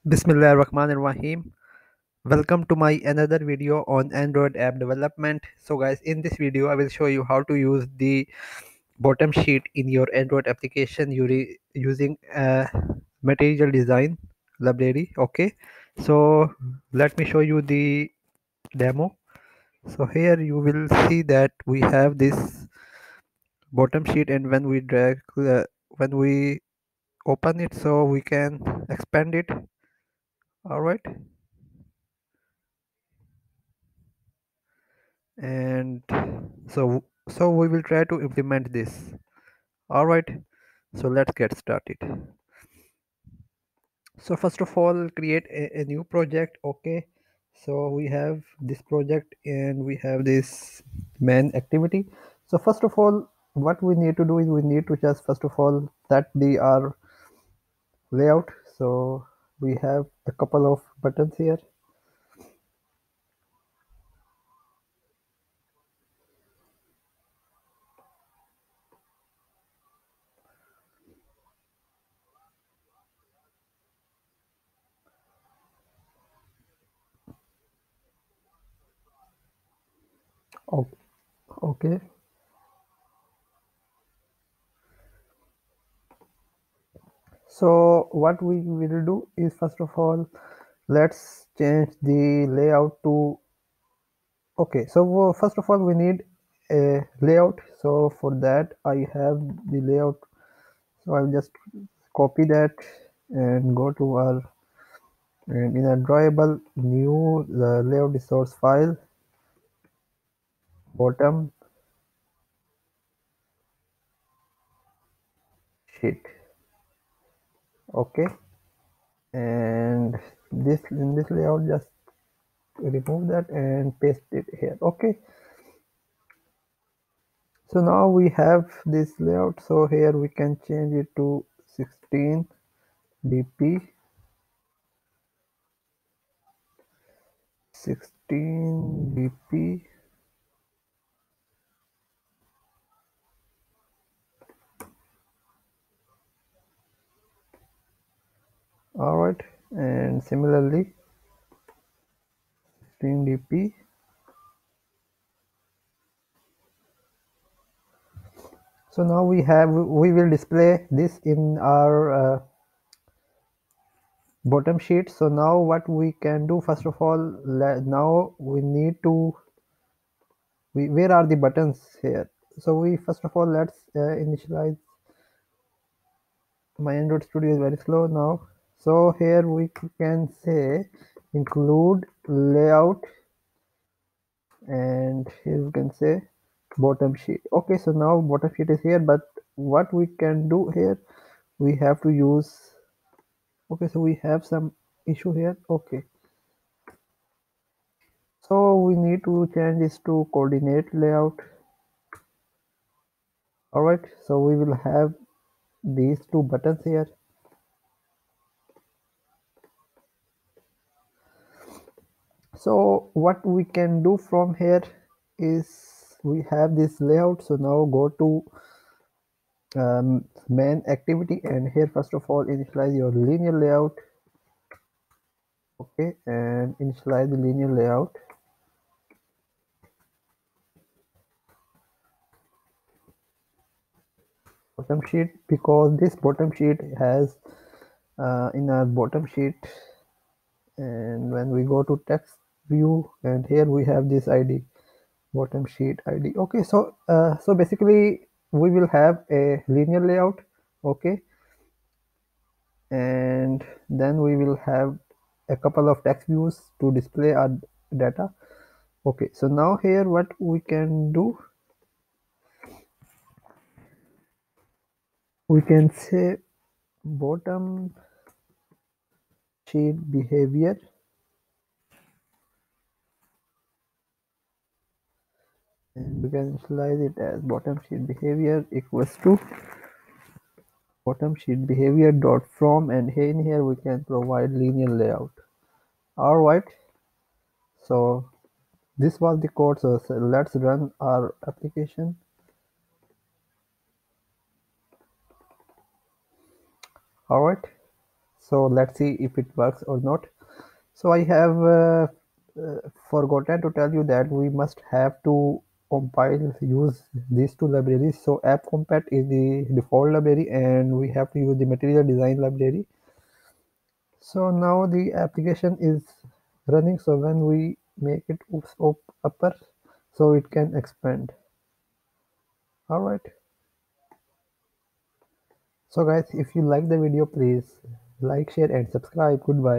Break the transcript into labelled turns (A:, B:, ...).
A: Bismillahirrahmanirrahim. Welcome to my another video on Android app development. So guys, in this video I will show you how to use the bottom sheet in your Android application using a material design library. Okay, so let me show you the demo. So here you will see that we have this bottom sheet, and when we open it, so we can expand it. All right, and so we will try to implement this. All right, so let's get started. So first of all, create a new project. Okay, so we have this project and we have this main activity. So first of all, what we need to do is we need to just first of all set the our layout. So we have a couple of buttons here. O- okay, so what we will do is first of all, let's change the layout to. Okay, so first of all we need a layout. So for that I have the layout, so I'll just copy that and go to our, and in a drawable new layout resource file, bottom sheet. Okay, and this in this layout just remove that and paste it here. Okay, so now we have this layout, so here we can change it to 16 dp, 16 dp. All right, and similarly 16 dp. So now we will display this in our bottom sheet. So now what we can do, first of all, now we need to, where are the buttons here? So we first of all, let's initialize. My Android Studio is very slow now. So here we can say include layout, and here we can say bottom sheet. Okay, so now bottom sheet is here, but what we can do here, we have to use. Okay, so we have some issue here. Okay, so we need to change this to coordinate layout. All right, so we will have these two buttons here. So what we can do from here is we have this layout. So now go to main activity, and here first of all initialize your linear layout. Okay, and initialize the linear layout, bottom sheet, because this bottom sheet has in our bottom sheet, and when we go to text view, and here we have this id, bottom sheet id. Okay, so so basically we will have a linear layout. Okay, and then we will have a couple of text views to display our data. Okay, so now here what we can do, we can say bottom sheet behavior, and we can initialize it as bottom sheet behavior equals to bottom sheet behavior dot from, and here in here we can provide linear layout. All right, so this was the code. So let's run our application. All right, So let's see if it works or not. So I have forgotten to tell you that we must have to compile use these two libraries. So app compat is the default library, and we have to use the material design library. So now the application is running. So when we make it upper, so it can expand. All right. So guys, if you like the video, please like, share and subscribe. Goodbye.